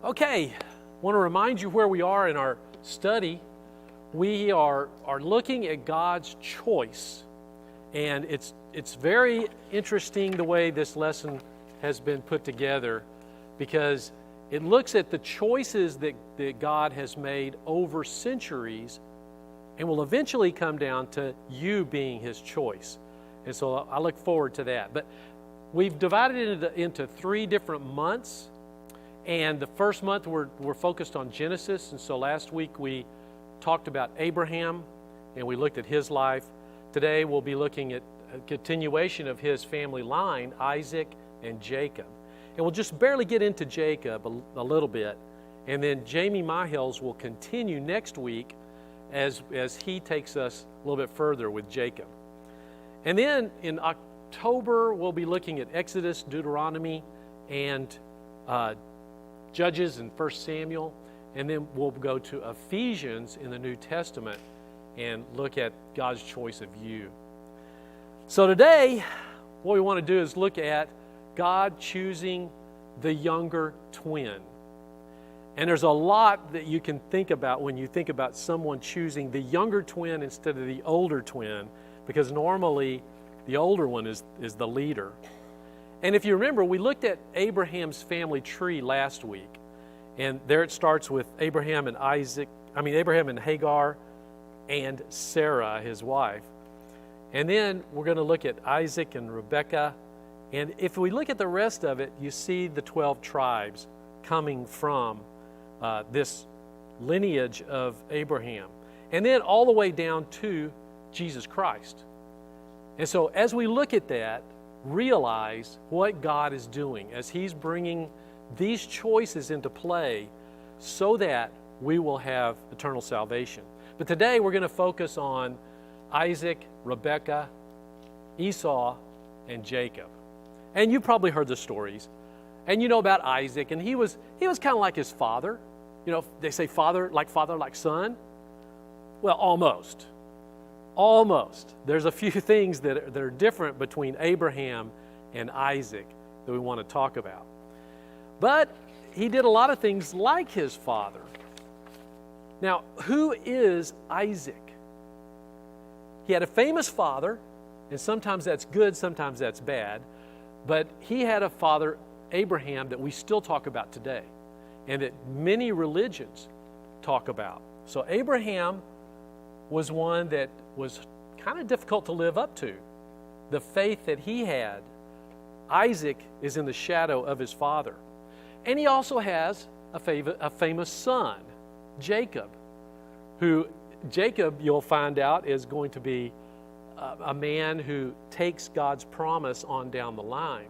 Okay, want to remind you where we are in our study. We are looking at God's choice, and it's very interesting the way this lesson has been put together, because it looks at the choices that God has made over centuries and will eventually come down to you being His choice. And so I look forward to that. But we've divided it into 3 different months. And the first month we're focused on Genesis. And so last week we talked about Abraham and we looked at his life. Today we'll be looking at a continuation of his family line, Isaac and Jacob. And we'll just barely get into Jacob a little bit. And then Jamie Myhills will continue next week as he takes us a little bit further with Jacob. And then in October we'll be looking at Exodus, Deuteronomy, and Judges and 1 Samuel, and then we'll go to Ephesians in the New Testament and look at God's choice of you. So today, what we want to do is look at God choosing the younger twin. And there's a lot that you can think about when you think about someone choosing the younger twin instead of the older twin, because normally the older one is the leader. And if you remember, we looked at Abraham's family tree last week. And there it starts with Abraham and Hagar and Sarah, his wife. And then we're going to look at Isaac and Rebekah. And if we look at the rest of it, you see the 12 tribes coming from this lineage of Abraham. And then all the way down to Jesus Christ. And so as we look at that, realize what God is doing as He's bringing these choices into play so that we will have eternal salvation. But today we're going to focus on Isaac, Rebekah, Esau, and Jacob. And you've probably heard the stories. And you know about Isaac, and he was kind of like his father. You know, they say father like son. Well, almost. Almost. There's a few things that are different between Abraham and Isaac that we want to talk about. But he did a lot of things like his father. Now, who is Isaac? He had a famous father, and sometimes that's good, sometimes that's bad. But he had a father, Abraham, that we still talk about today, and that many religions talk about. So Abraham was one that was kind of difficult to live up to. The faith that he had. Isaac is in the shadow of his father. And he also has a famous son, Jacob, who Jacob, you'll find out, is going to be a man who takes God's promise on down the line.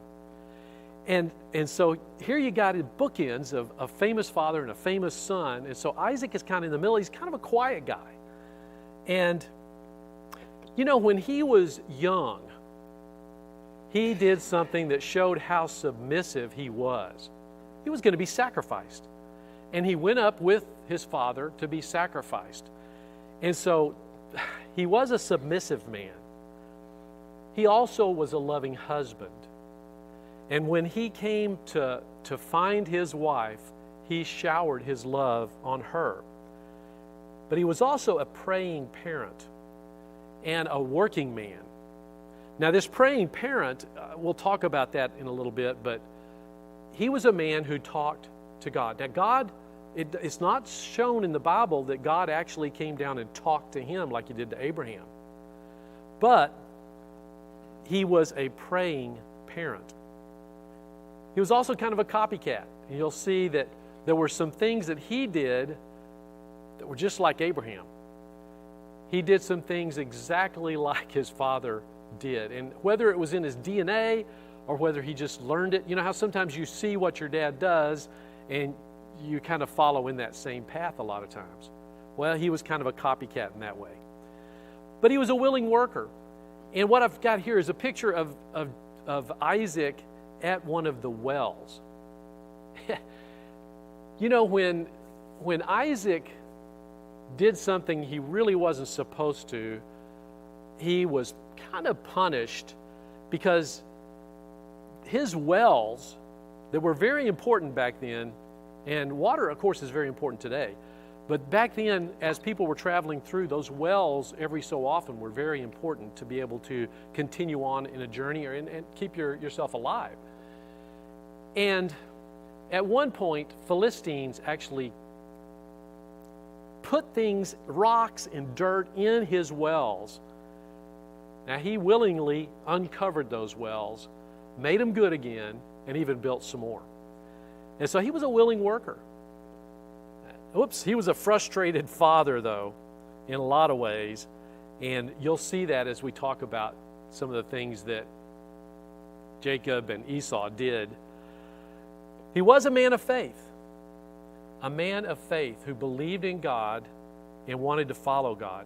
And so here you got bookends of a famous father and a famous son. And so Isaac is kind of in the middle. He's kind of a quiet guy. And, you know, when he was young, he did something that showed how submissive he was. He was going to be sacrificed. And he went up with his father to be sacrificed. And so he was a submissive man. He also was a loving husband. And when he came to find his wife, he showered his love on her. But he was also a praying parent and a working man. Now, this praying parent, we'll talk about that in a little bit, but he was a man who talked to God. Now, God, it's not shown in the Bible that God actually came down and talked to him like He did to Abraham. But he was a praying parent. He was also kind of a copycat. And you'll see that there were some things that he did that were just like Abraham. He did some things exactly like his father did. And whether it was in his DNA or whether he just learned it, you know how sometimes you see what your dad does and you kind of follow in that same path a lot of times. Well, he was kind of a copycat in that way. But he was a willing worker. And what I've got here is a picture of Isaac at one of the wells. You know, when Isaac did something he really wasn't supposed to, he was kind of punished because his wells that were very important back then And water, of course, is very important today. But back then, as people were traveling through, those wells every so often were very important to be able to continue on in a journey and keep yourself alive. And at one point, Philistines actually put things, rocks and dirt in his wells. Now, he willingly uncovered those wells, made them good again, and even built some more. And so he was a willing worker. He was a frustrated father, though, in a lot of ways. And you'll see that as we talk about some of the things that Jacob and Esau did. He was a man of faith who believed in God and wanted to follow God.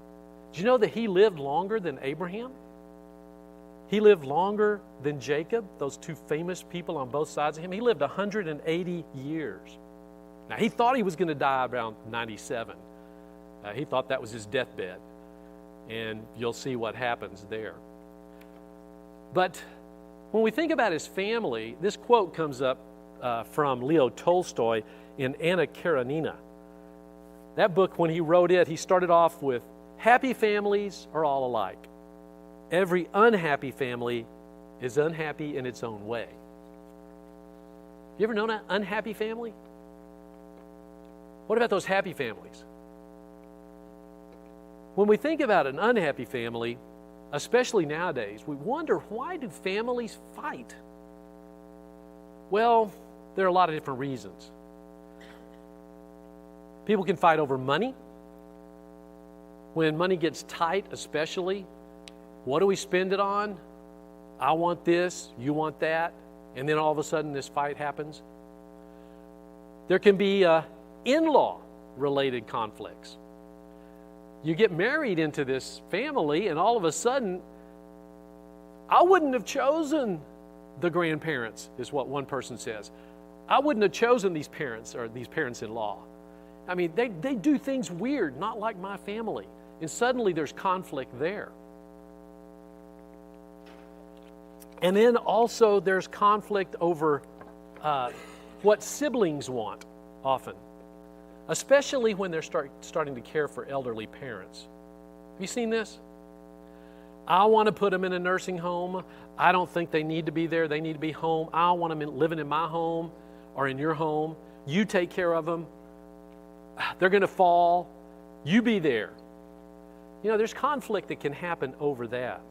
Did you know that he lived longer than Abraham? He lived longer than Jacob, those two famous people on both sides of him. He lived 180 years. Now, he thought he was going to die around 97. He thought that was his deathbed. And you'll see what happens there. But when we think about his family, this quote comes up from Leo Tolstoy in Anna Karenina. That book, when he wrote it, he started off with, "Happy families are all alike. Every unhappy family is unhappy in its own way." You ever known an unhappy family? What about those happy families? When we think about an unhappy family, especially nowadays, we wonder, why do families fight? Well, there are a lot of different reasons. People can fight over money. When money gets tight, especially, what do we spend it on? I want this, you want that, and then all of a sudden this fight happens. There can be in-law related conflicts. You get married into this family, and all of a sudden, I wouldn't have chosen the grandparents, is what one person says. I wouldn't have chosen these parents or these parents-in-law. I mean, they do things weird, not like my family. And suddenly there's conflict there. And then also there's conflict over what siblings want often, especially when they're starting to care for elderly parents. Have you seen this? I want to put them in a nursing home. I don't think they need to be there. They need to be home. I want them living in my home or in your home. You take care of them. They're going to fall. You be there. You know, there's conflict that can happen over that.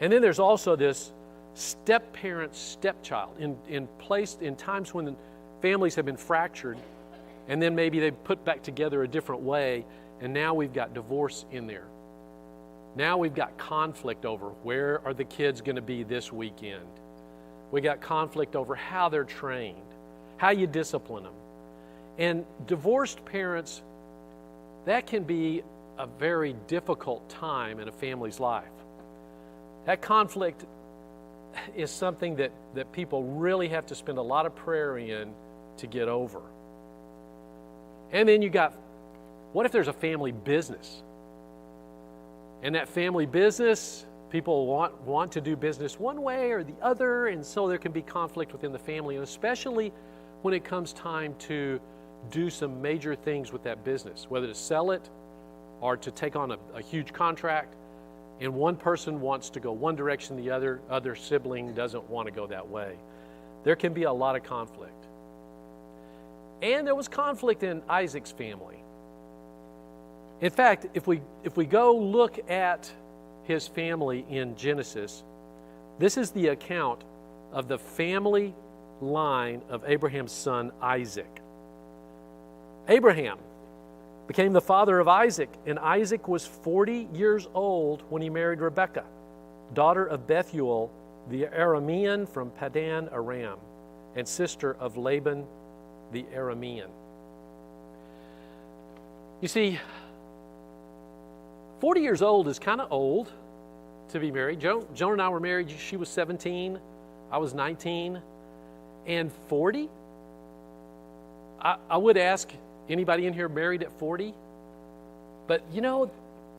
And then there's also this step-parent, stepchild in times when families have been fractured, and then maybe they've put back together a different way, and now we've got divorce in there. Now we've got conflict over where are the kids going to be this weekend. We got conflict over how they're trained, how you discipline them. And divorced parents, that can be a very difficult time in a family's life. That conflict is something that people really have to spend a lot of prayer in to get over. And then you got, what if there's a family business? And that family business, people want to do business one way or the other, and so there can be conflict within the family, and especially when it comes time to do some major things with that business, whether to sell it or to take on a huge contract, and one person wants to go one direction, the other sibling doesn't want to go that way. There can be a lot of conflict. And there was conflict in Isaac's family. In fact, if we go look at his family in Genesis, this is the account of the family line of Abraham's son Isaac. Abraham became the father of Isaac, and Isaac was 40 years old when he married Rebekah, daughter of Bethuel, the Aramean from Padan Aram, and sister of Laban the Aramean. You see, 40 years old is kind of old to be married. Joan and I were married. She was 17. I was 19. And 40? I would ask, anybody in here married at 40? But you know,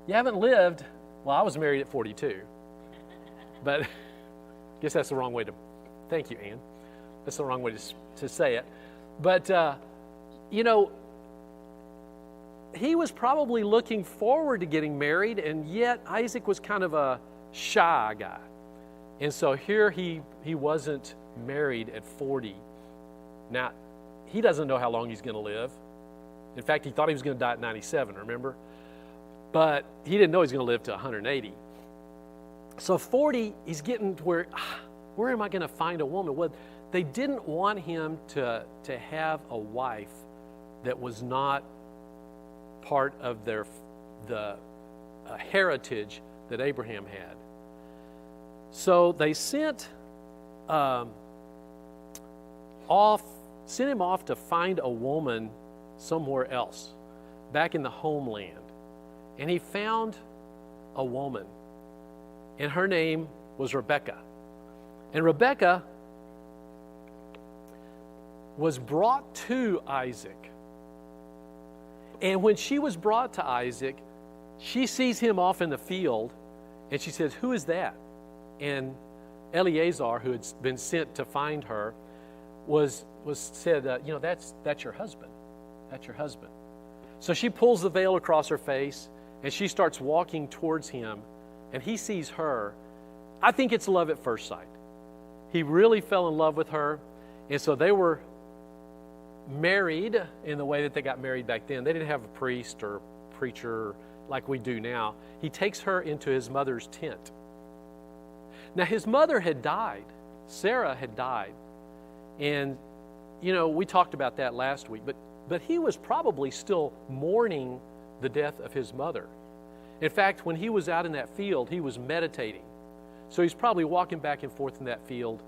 you haven't lived. Well, I was married at 42. But I guess that's the wrong way to, thank you, Ann. That's the wrong way to say it. But you know, he was probably looking forward to getting married, and yet Isaac was kind of a shy guy. And so here he wasn't married at 40. Now, he doesn't know how long he's going to live. In fact, he thought he was going to die at 97, remember? But he didn't know he was going to live to 180. So 40, he's getting to where am I going to find a woman? Well, they didn't want him to have a wife that was not part of the heritage that Abraham had. So they sent him off to find a woman somewhere else, back in the homeland. And he found a woman, and her name was Rebekah. And Rebekah was brought to Isaac. And when she was brought to Isaac, she sees him off in the field, and she says, "Who is that?" And Eleazar, who had been sent to find her, said, that's your husband. That's your husband. So she pulls the veil across her face, and she starts walking towards him, and he sees her. I think it's love at first sight. He really fell in love with her, and so they were married in the way that they got married back then. They didn't have a priest or preacher like we do now. He takes her into his mother's tent. Now, his mother had died. Sarah had died. And, we talked about that last week, but he was probably still mourning the death of his mother. In fact, when he was out in that field, he was meditating. So he's probably walking back and forth in that field,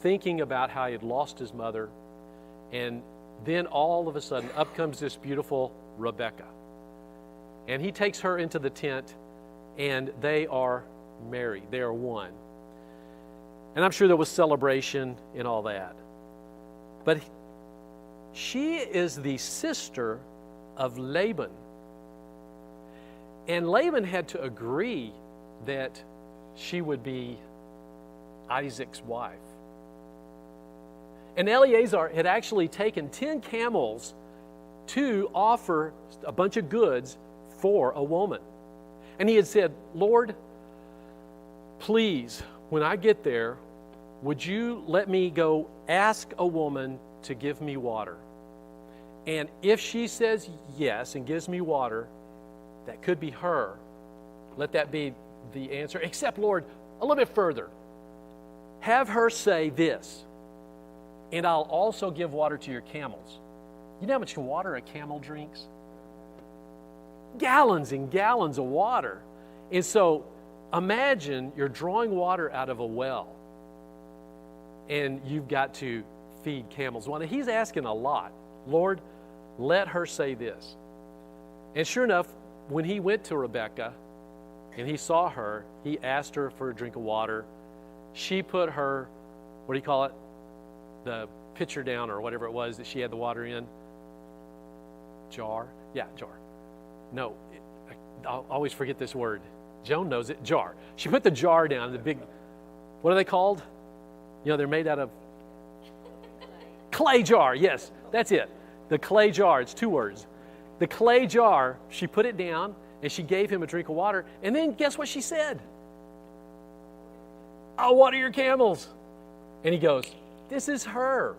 thinking about how he had lost his mother. And then all of a sudden, up comes this beautiful Rebekah. And he takes her into the tent, and they are married. They are one. And I'm sure there was celebration and all that. But she is the sister of Laban. And Laban had to agree that she would be Isaac's wife. And Eleazar had actually taken 10 camels to offer a bunch of goods for a woman. And he had said, "Lord, please, when I get there, would you let me go ask a woman to give me water? And if she says yes and gives me water, that could be her. Let that be the answer. Except, Lord, a little bit further. Have her say this, and I'll also give water to your camels." You know how much water a camel drinks? Gallons and gallons of water. And so imagine you're drawing water out of a well, and you've got to feed camels. Well, he's asking a lot. Lord, let her say this. And sure enough, when he went to Rebekah and he saw her, he asked her for a drink of water. She put her, the pitcher down, or whatever it was that she had the water in. Jar? Yeah, jar. No, I'll always forget this word. Joan knows it. Jar. She put the jar down, the big, what are they called? They're made out of clay jar. Yes, that's it. The clay jar. It's 2 words. The clay jar, she put it down, and she gave him a drink of water. And then guess what she said? "I'll water your camels." And he goes, "This is her."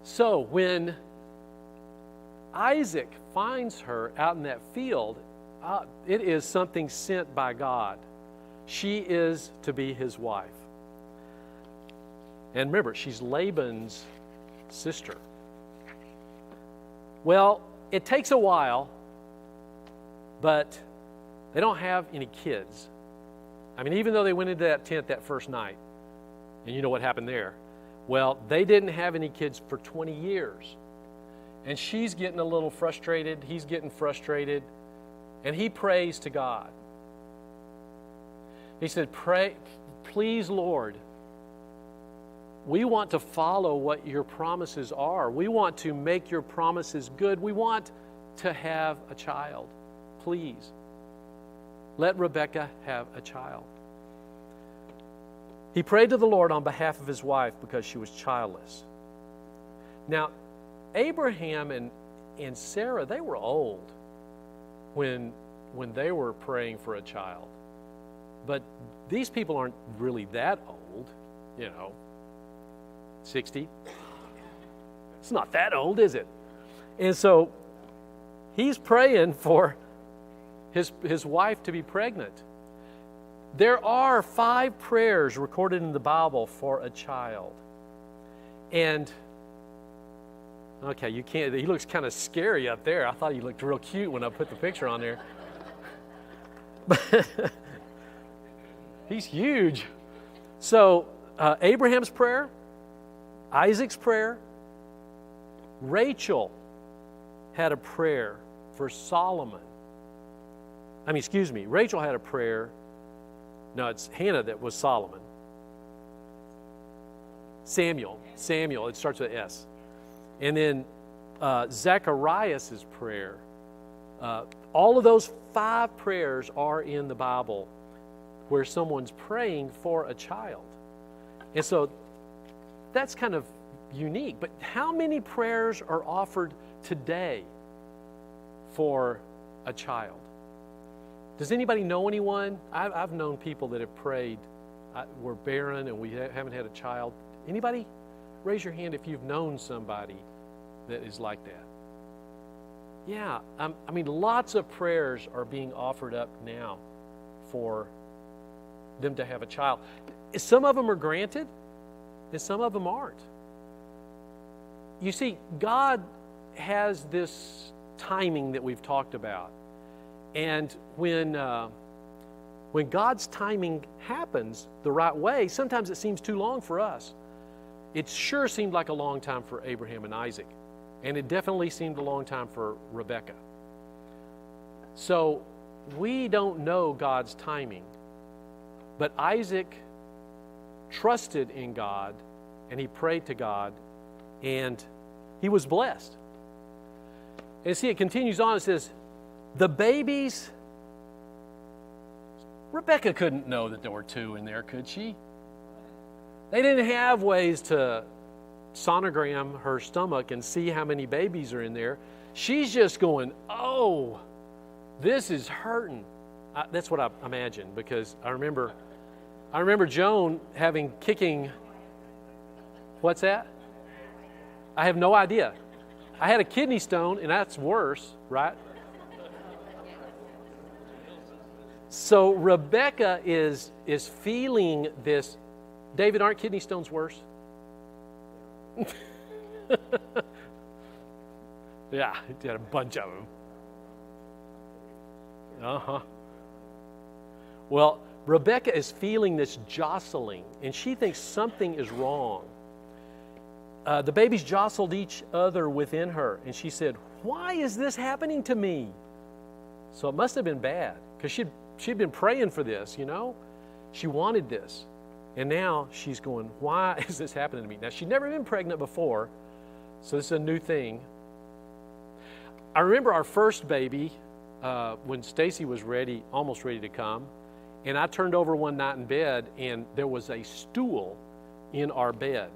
So when Isaac finds her out in that field, it is something sent by God. She is to be his wife. And remember, she's Laban's sister. Well, it takes a while, but they don't have any kids. I mean, even though they went into that tent that first night, and you know what happened there. Well, they didn't have any kids for 20 years. And she's getting a little frustrated. He's getting frustrated. And he prays to God. He said, "Pray, please, Lord, we want to follow what your promises are. We want to make your promises good. We want to have a child. Please, let Rebekah have a child." He prayed to the Lord on behalf of his wife because she was childless. Now, Abraham and Sarah, they were old when they were praying for a child. But these people aren't really that old, 60. It's not that old, is it? And so he's praying for his wife to be pregnant. There are 5 prayers recorded in the Bible for a child. And, okay, you can't, he looks kind of scary up there. I thought he looked real cute when I put the picture on there. He's huge. So, Abraham's prayer, Isaac's prayer, Rachel had a prayer for Solomon. Rachel had a prayer. No, it's Hannah that was Solomon. Samuel, it starts with S. And then Zacharias' prayer. All of those 5 prayers are in the Bible where someone's praying for a child. And so that's kind of unique. But how many prayers are offered today for a child? Does anybody know anyone? I've known people that have prayed. We're barren and we haven't had a child. Anybody? Raise your hand if you've known somebody that is like that. Yeah, lots of prayers are being offered up now for them to have a child. Some of them are granted, and some of them aren't. You see, God has this timing that we've talked about. And when God's timing happens the right way, sometimes it seems too long for us. It sure seemed like a long time for Abraham and Isaac. And it definitely seemed a long time for Rebekah. So we don't know God's timing. But Isaac trusted in God, and he prayed to God, and he was blessed. And see, it continues on. It says, the babies, Rebekah couldn't know that there were 2 in there, could she? They didn't have ways to sonogram her stomach and see how many babies are in there. She's just going, oh, this is hurting. That's what I imagine, because I remember Joan kicking, what's that? I have no idea. I had a kidney stone, and that's worse, right? So Rebekah is feeling this. David, aren't kidney stones worse? Yeah, he had a bunch of them. Well, Rebekah is feeling this jostling, and she thinks something is wrong. The babies jostled each other within her, and she said, why is this happening to me? So it must have been bad, because she'd been praying for this, She wanted this. And now she's going, why is this happening to me? Now, she'd never been pregnant before, so this is a new thing. I remember our first baby, when Stacy was almost ready to come, and I turned over one night in bed, and there was a stool in our bed.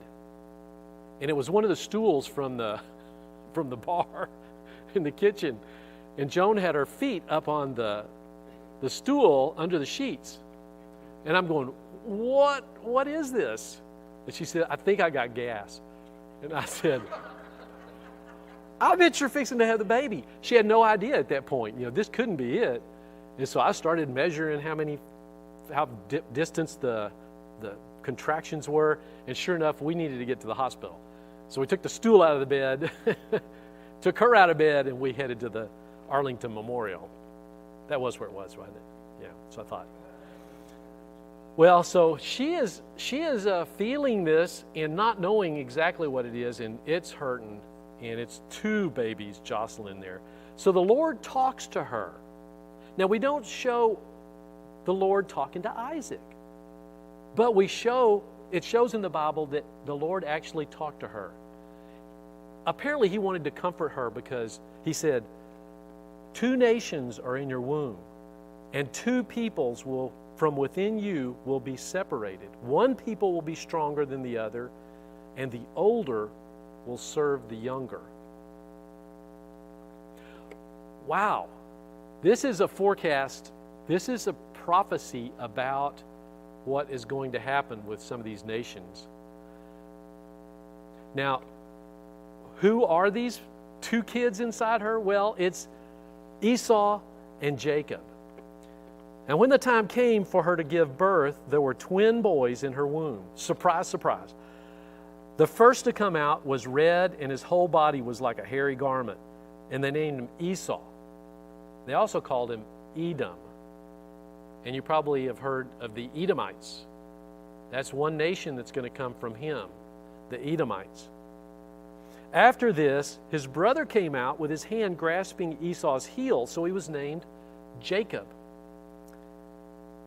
And it was one of the stools from the bar in the kitchen. And Joan had her feet up on the stool under the sheets. And I'm going, what is this? And she said, I think I got gas. And I said, I bet you're fixing to have the baby. She had no idea at that point. This couldn't be it. And so I started measuring how distance the contractions were. And sure enough, we needed to get to the hospital. So we took the stool out of the bed, took her out of bed, and we headed to the Arlington Memorial. That was where it was, wasn't it? Yeah, so I thought. Well, so she is feeling this and not knowing exactly what it is, and it's hurting, and it's 2 babies jostling there. So the Lord talks to her. Now, we don't show the Lord talking to Isaac, but it shows in the Bible that the Lord actually talked to her. Apparently, he wanted to comfort her because he said, 2 nations are in your womb, and 2 peoples from within you will be separated. One people will be stronger than the other, and the older will serve the younger. wow, this is a forecast, this is a prophecy about what is going to happen with some of these nations. Now, who are these two kids inside her? Well, it's Esau and Jacob. And when the time came for her to give birth, there were twin boys in her womb. Surprise, surprise. The first to come out was red, and his whole body was like a hairy garment. And they named him Esau. They also called him Edom. And you probably have heard of the Edomites. That's one nation that's going to come from him, the Edomites. After this, his brother came out with his hand grasping Esau's heel, so he was named Jacob.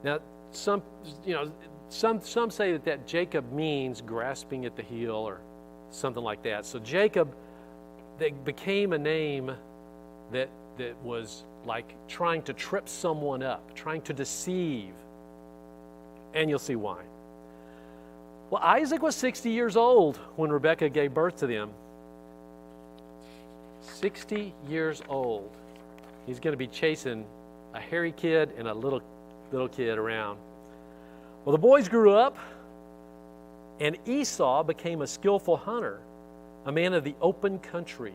Now, some say that Jacob means grasping at the heel or something like that. So Jacob, that became a name that was like trying to trip someone up, trying to deceive. And you'll see why. Well, Isaac was 60 years old when Rebekah gave birth to them. 60 years old. He's going to be chasing a hairy kid and a little kid around. Well, the boys grew up, and Esau became a skillful hunter, a man of the open country.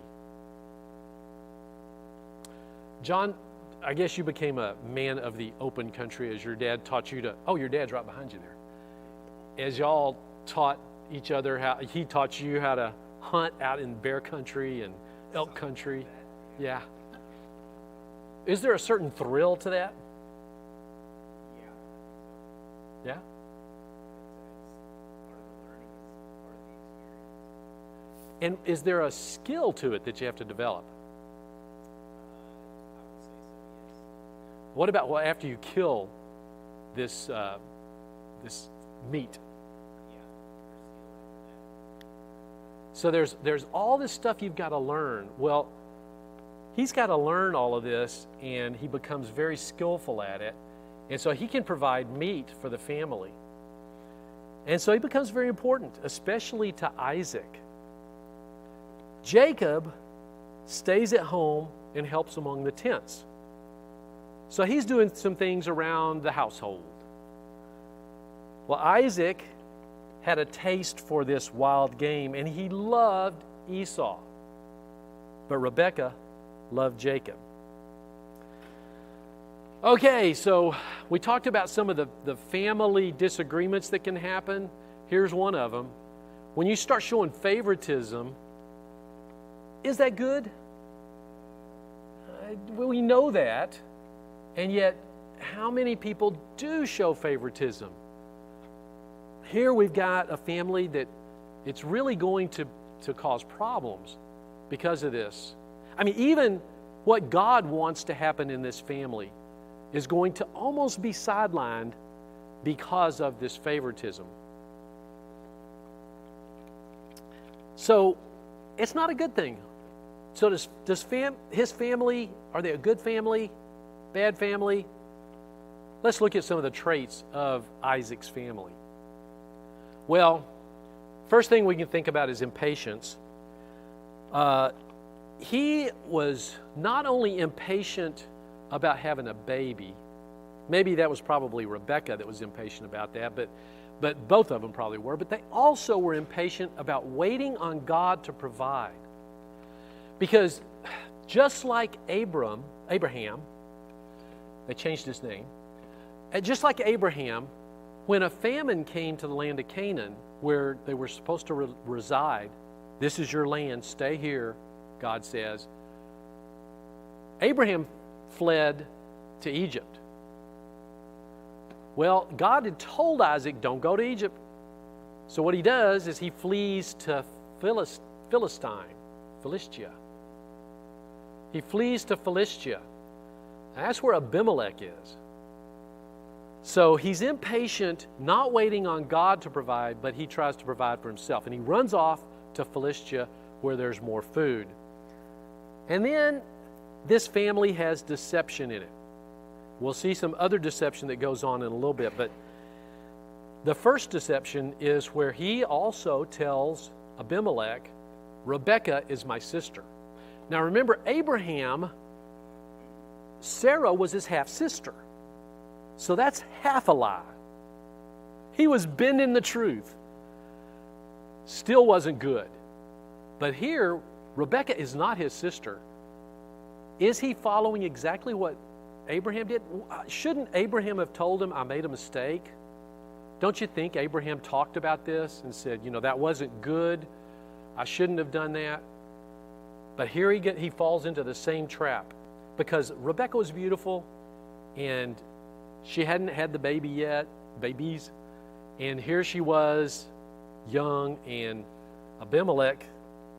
John, I guess you became a man of the open country as your dad taught you to. Oh, your dad's right behind you there. As y'all taught each other how, he taught you how to hunt out in bear country and elk country. Yeah. Is there a certain thrill to that? Yeah? And is there a skill to it that you have to develop? What about after you kill this meat? So there's all this stuff you've got to learn. Well, he's got to learn all of this, and he becomes very skillful at it. And so he can provide meat for the family. And so he becomes very important, especially to Isaac. Jacob stays at home and helps among the tents. So he's doing some things around the household. Well, Isaac had a taste for this wild game, and he loved Esau. But Rebekah loved Jacob. Okay, so we talked about some of the family disagreements that can happen. Here's one of them. When you start showing favoritism, is that good? We know that, and yet how many people do show favoritism? Here we've got a family that it's really going to cause problems because of this. I mean, even what God wants to happen in this family is going to almost be sidelined because of this favoritism. So it's not a good thing. So does his family, are they a good family, bad family? Let's look at some of the traits of Isaac's family. Well, first thing we can think about is impatience. He was not only impatient about having a baby. Maybe that was probably Rebekah that was impatient about that, but both of them probably were. But they also were impatient about waiting on God to provide. Because just like Abraham, they changed his name, just like Abraham, when a famine came to the land of Canaan, where they were supposed to reside, this is your land, stay here, God says. Abraham fled to Egypt. Well, God had told Isaac, don't go to Egypt. So what he does is he flees to Philistia. He flees to Philistia. That's where Abimelech is. So he's impatient, not waiting on God to provide, but he tries to provide for himself. And he runs off to Philistia where there's more food. And then this family has deception in it. We'll see some other deception that goes on in a little bit, but the first deception is where he also tells Abimelech, Rebekah is my sister. Now remember, Abraham Sarah was his half-sister. So that's half a lie. He was bending the truth. Still wasn't good. But here, Rebekah is not his sister. Is he following exactly what Abraham did? Shouldn't Abraham have told him, I made a mistake? Don't you think Abraham talked about this and said, that wasn't good. I shouldn't have done that. But here he falls into the same trap because Rebekah was beautiful and she hadn't had the babies. And here she was, young, and Abimelech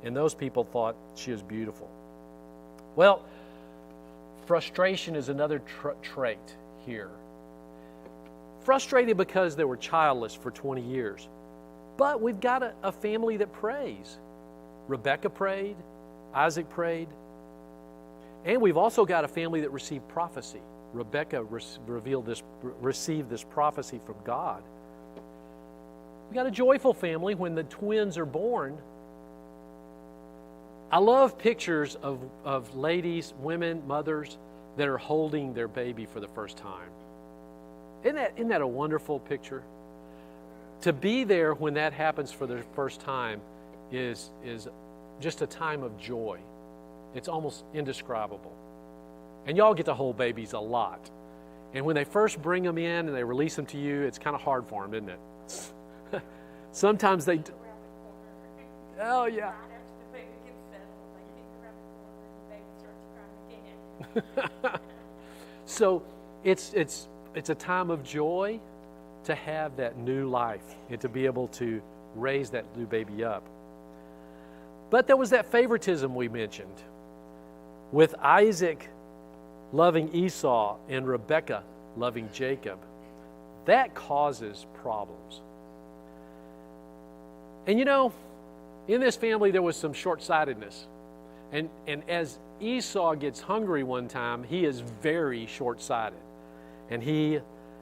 and those people thought she was beautiful. Well, frustration is another trait here. Frustrated because they were childless for 20 years. But we've got a family that prays. Rebekah prayed, Isaac prayed, and we've also got a family that received prophecy. Rebekah received this prophecy from God. We've got a joyful family when the twins are born. I love pictures of ladies, women, mothers that are holding their baby for the first time. Isn't that a wonderful picture? To be there when that happens for the first time is just a time of joy. It's almost indescribable. And y'all get to hold babies a lot. And when they first bring them in and they release them to you, it's kind of hard for them, isn't it? Sometimes they... Oh, yeah. So it's a time of joy to have that new life and to be able to raise that new baby up. But there was that favoritism we mentioned with Isaac loving Esau and Rebekah loving Jacob. That causes problems. And in this family there was some short-sightedness. And as Esau gets hungry one time, he is very short-sighted. And he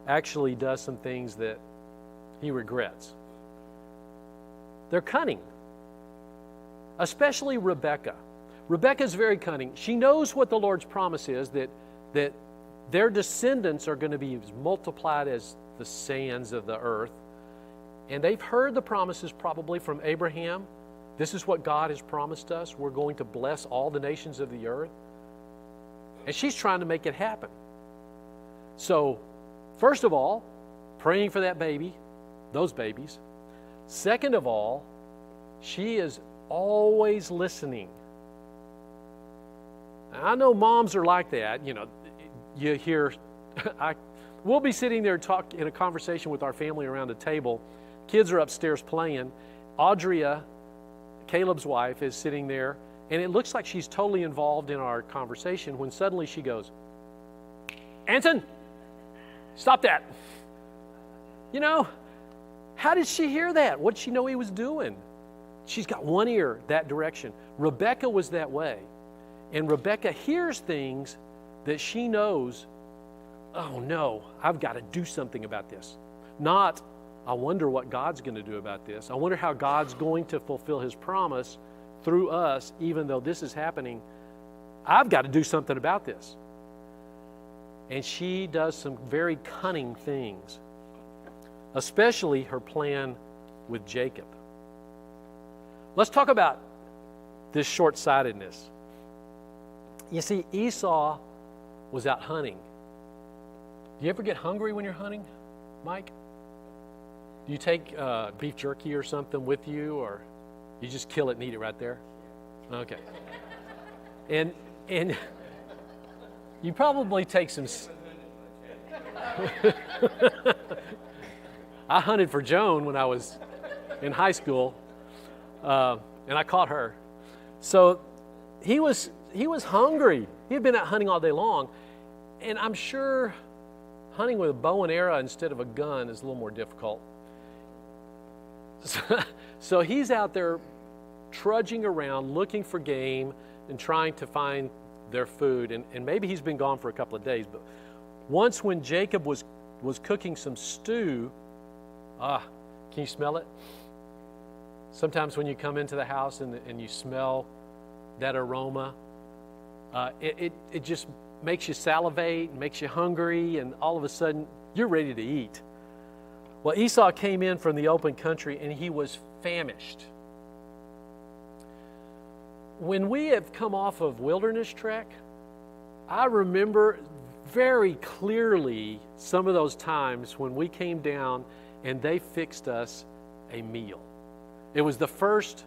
actually does some things that he regrets. They're cunning. Especially Rebekah. Rebekah's very cunning. She knows what the Lord's promise is, that their descendants are going to be multiplied as the sands of the earth. And they've heard the promises probably from Abraham. This is what God has promised us. We're going to bless all the nations of the earth. And she's trying to make it happen. So, first of all, praying for that baby, those babies. Second of all, she is always listening. I know moms are like that. You hear, we'll be sitting there in a conversation with our family around a table. Kids are upstairs playing. Audria, Caleb's wife, is sitting there, and it looks like she's totally involved in our conversation when suddenly she goes, Anson, stop that. How did she hear that? What did she know he was doing? She's got one ear that direction. Rebekah was that way. And Rebekah hears things that she knows, oh no, I've got to do something about this. Not, I wonder what God's going to do about this. I wonder how God's going to fulfill his promise through us, even though this is happening. I've got to do something about this. And she does some very cunning things, especially her plan with Jacob. Let's talk about this short-sightedness. You see, Esau was out hunting. Do you ever get hungry when you're hunting, Mike? Do you take beef jerky or something with you, or you just kill it and eat it right there? Okay. And you probably take some... I hunted for Joan when I was in high school, and I caught her. So he was hungry. He had been out hunting all day long, and I'm sure hunting with a bow and arrow instead of a gun is a little more difficult. So he's out there trudging around looking for game and trying to find their food, and maybe he's been gone for a couple of days, but once when Jacob was cooking some stew, can you smell it? Sometimes when you come into the house and you smell that aroma, it just makes you salivate, makes you hungry, and all of a sudden you're ready to eat. Well, Esau came in from the open country and he was famished. When we have come off of wilderness trek, I remember very clearly some of those times when we came down and they fixed us a meal. It was the first,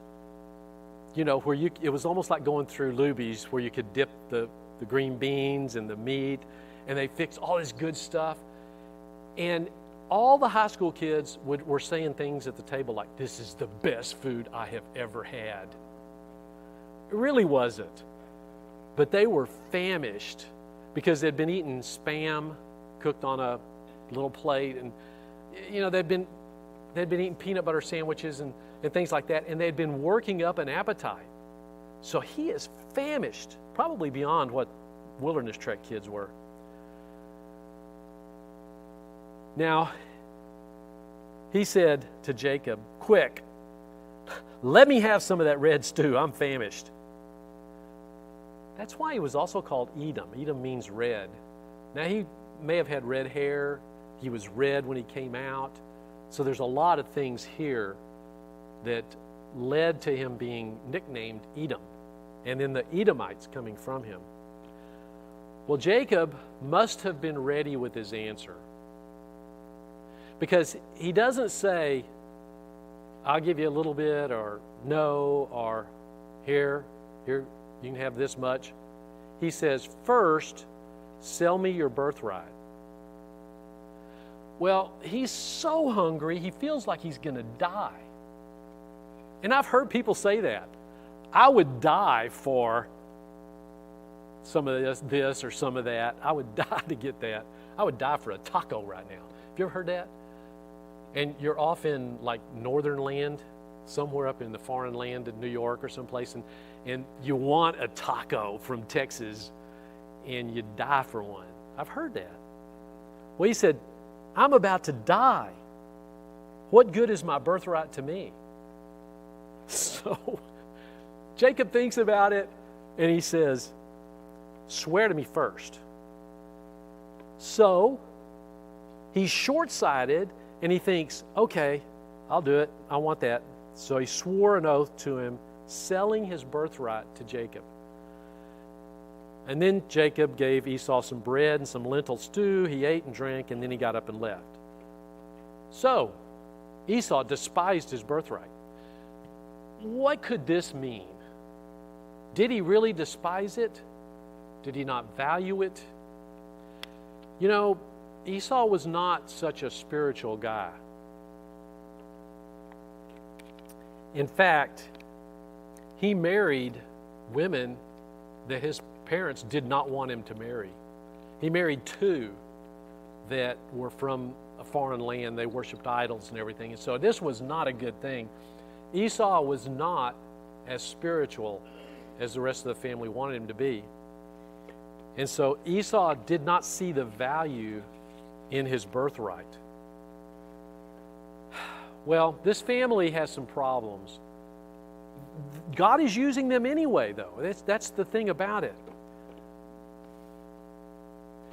where it was almost like going through Luby's where you could dip the green beans and the meat, and they fixed all this good stuff. And all the high school kids were saying things at the table like, "This is the best food I have ever had." It really wasn't. But they were famished because they'd been eating Spam cooked on a little plate, and they'd been eating peanut butter sandwiches and things like that, and they'd been working up an appetite. So he is famished, probably beyond what wilderness trek kids were. Now, he said to Jacob, "Quick, let me have some of that red stew. I'm famished." That's why he was also called Edom. Edom means red. Now, he may have had red hair. He was red when he came out. So there's a lot of things here that led to him being nicknamed Edom, and then the Edomites coming from him. Well, Jacob must have been ready with his answer, because he doesn't say, "I'll give you a little bit," or "No," or here, you can have this much. He says, "First, sell me your birthright." Well, he's so hungry, he feels like he's going to die. And I've heard people say that. I would die for some of this or some of that. I would die to get that. I would die for a taco right now. Have you ever heard that? And you're off in like northern land, somewhere up in the foreign land in New York or someplace, and you want a taco from Texas, and you die for one. I've heard that. Well, he said, "I'm about to die. What good is my birthright to me?" So Jacob thinks about it, and he says, "Swear to me first." So he's short-sighted, and he thinks, "Okay, I'll do it. I want that." So he swore an oath to him, selling his birthright to Jacob. And then Jacob gave Esau some bread and some lentil stew. He ate and drank, and then he got up and left. So Esau despised his birthright. What could this mean? Did he really despise it? Did he not value it? Esau was not such a spiritual guy. In fact, he married women that his parents did not want him to marry. He married two that were from a foreign land. They worshiped idols and everything. And so this was not a good thing. Esau was not as spiritual as the rest of the family wanted him to be. And so Esau did not see the value in his birthright. Well, this family has some problems. God is using them anyway, though. That's the thing about it.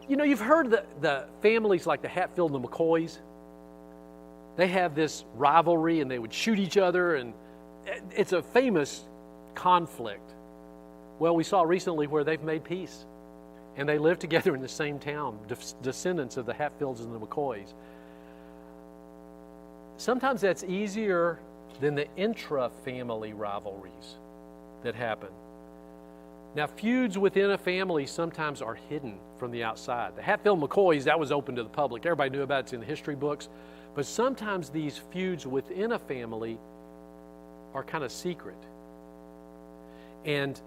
You've heard the families like the Hatfield and the McCoys. They have this rivalry, and they would shoot each other, and it's a famous conflict. Well, we saw recently where they've made peace, and they live together in the same town, descendants of the Hatfields and the McCoys. Sometimes that's easier than the intra-family rivalries that happen. Now, feuds within a family sometimes are hidden from the outside. The Hatfield McCoys, that was open to the public. Everybody knew about it. It's in the history books. But sometimes these feuds within a family are kind of secret. And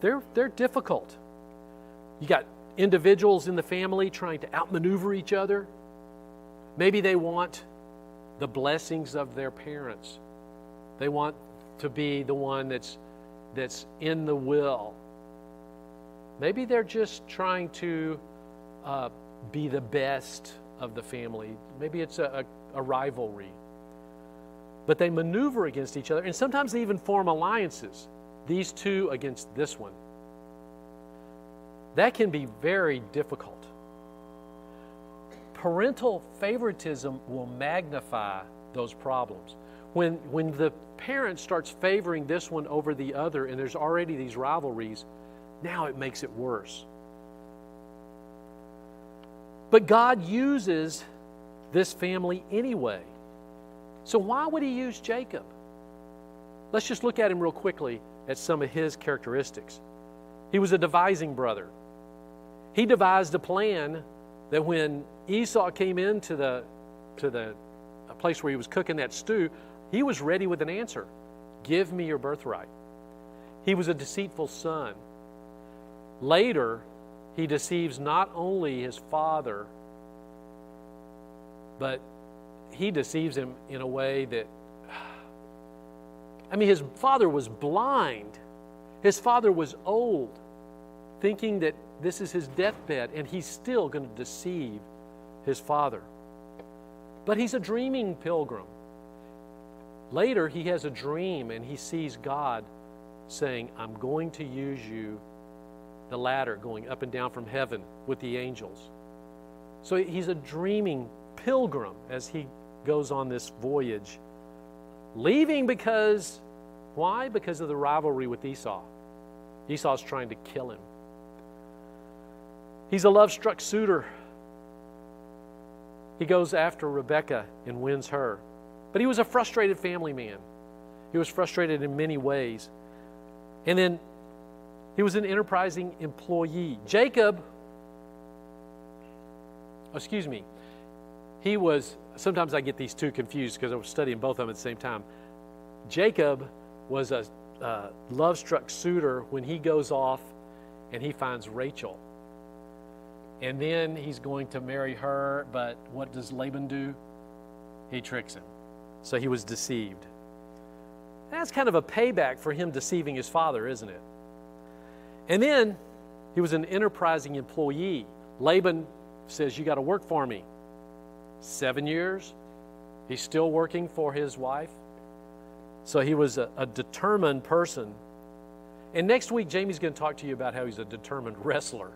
they're difficult. You got individuals in the family trying to outmaneuver each other. Maybe they want the blessings of their parents. They want to be the one that's in the will. Maybe they're just trying to be the best of the family. Maybe it's a rivalry. But they maneuver against each other, and sometimes they even form alliances. These two against this one. that can be very difficult. Parental favoritism will magnify those problems. When the parent starts favoring this one over the other and there's already these rivalries, now it makes it worse. But God uses this family anyway. So why would he use Jacob? Let's just look at him real quickly at some of his characteristics. He was a devising brother. He devised a plan that when Esau came into the place where he was cooking that stew, he was ready with an answer. Give me your birthright. He was a deceitful son. Later, he deceives not only his father, but he deceives him in a way that, his father was blind. His father was old, thinking that this is his deathbed, and he's still going to deceive his father. But he's a dreaming pilgrim. Later, he has a dream, and he sees God saying, I'm going to use you, the ladder going up and down from heaven with the angels. So he's a dreaming pilgrim as he goes on this voyage, leaving because, why? Because of the rivalry with Esau. Esau's trying to kill him. He's a love-struck suitor. He goes after Rebekah and wins her. But he was a frustrated family man. He was frustrated in many ways. And then he was an enterprising employee. He was, sometimes I get these two confused because I was studying both of them at the same time. Jacob was a love-struck suitor when he goes off and he finds Rachel. And then he's going to marry her, but what does Laban do? He tricks him. So he was deceived. That's kind of a payback for him deceiving his father, isn't it? And then he was an enterprising employee. Laban says, you got to work for me. 7 years, he's still working for his wife. So he was a determined person. And next week, Jamie's going to talk to you about how he's a determined wrestler.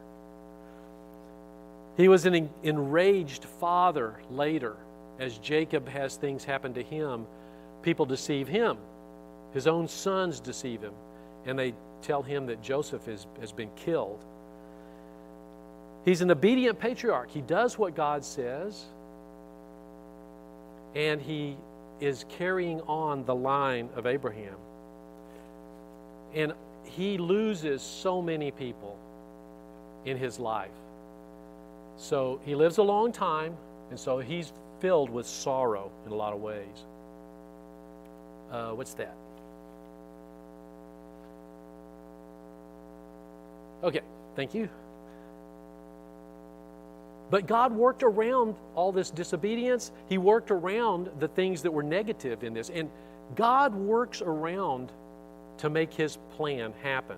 He was an enraged father later. As Jacob has things happen to him, people deceive him. His own sons deceive him. And they tell him that Joseph has been killed. He's an obedient patriarch. He does what God says. And he is carrying on the line of Abraham. And he loses so many people in his life. So he lives a long time, and so he's filled with sorrow in a lot of ways. What's that? Okay, thank you. But God worked around all this disobedience. He worked around the things that were negative in this. And God works around to make his plan happen.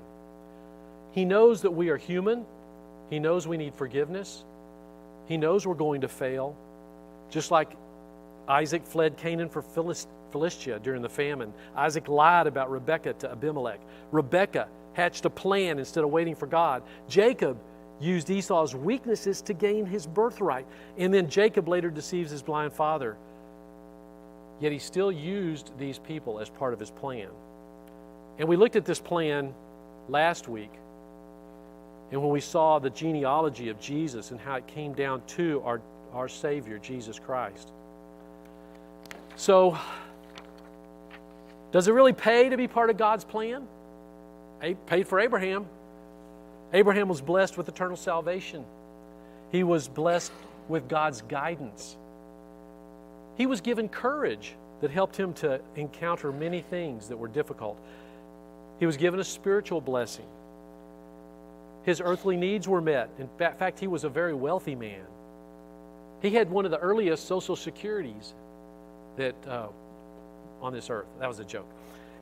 He knows that we are human. He knows we need forgiveness. He knows we're going to fail. Just like Isaac fled Canaan for Philistia during the famine. Isaac lied about Rebekah to Abimelech. Rebekah hatched a plan instead of waiting for God. Jacob used Esau's weaknesses to gain his birthright. And then Jacob later deceives his blind father. Yet he still used these people as part of his plan. And we looked at this plan last week. And when we saw the genealogy of Jesus and how it came down to our Savior, Jesus Christ. So, does it really pay to be part of God's plan? It paid for Abraham. Abraham was blessed with eternal salvation. He was blessed with God's guidance. He was given courage that helped him to encounter many things that were difficult. He was given a spiritual blessing. His earthly needs were met. In fact, he was a very wealthy man. He had one of the earliest social securities that on this earth. That was a joke.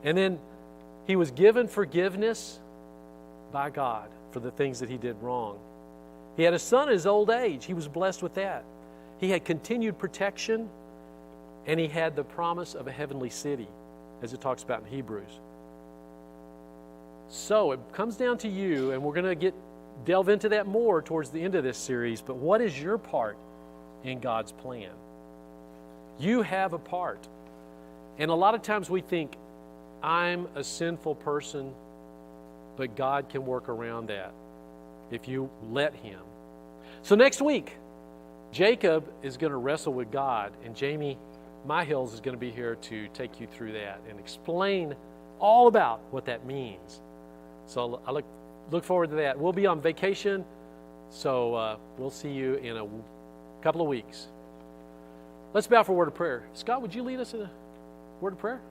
And then he was given forgiveness by God for the things that he did wrong. He had a son in his old age. He was blessed with that. He had continued protection, and he had the promise of a heavenly city, as it talks about in Hebrews. So it comes down to you, and we're going to get delve into that more towards the end of this series, but what is your part in God's plan? You have a part. And a lot of times we think, I'm a sinful person, but God can work around that if you let Him. So next week, Jacob is going to wrestle with God, and Jamie Myhills is going to be here to take you through that and explain all about what that means. So I look forward to that. We'll be on vacation, so we'll see you in a couple of weeks. Let's bow for a word of prayer. Scott, would you lead us in a word of prayer?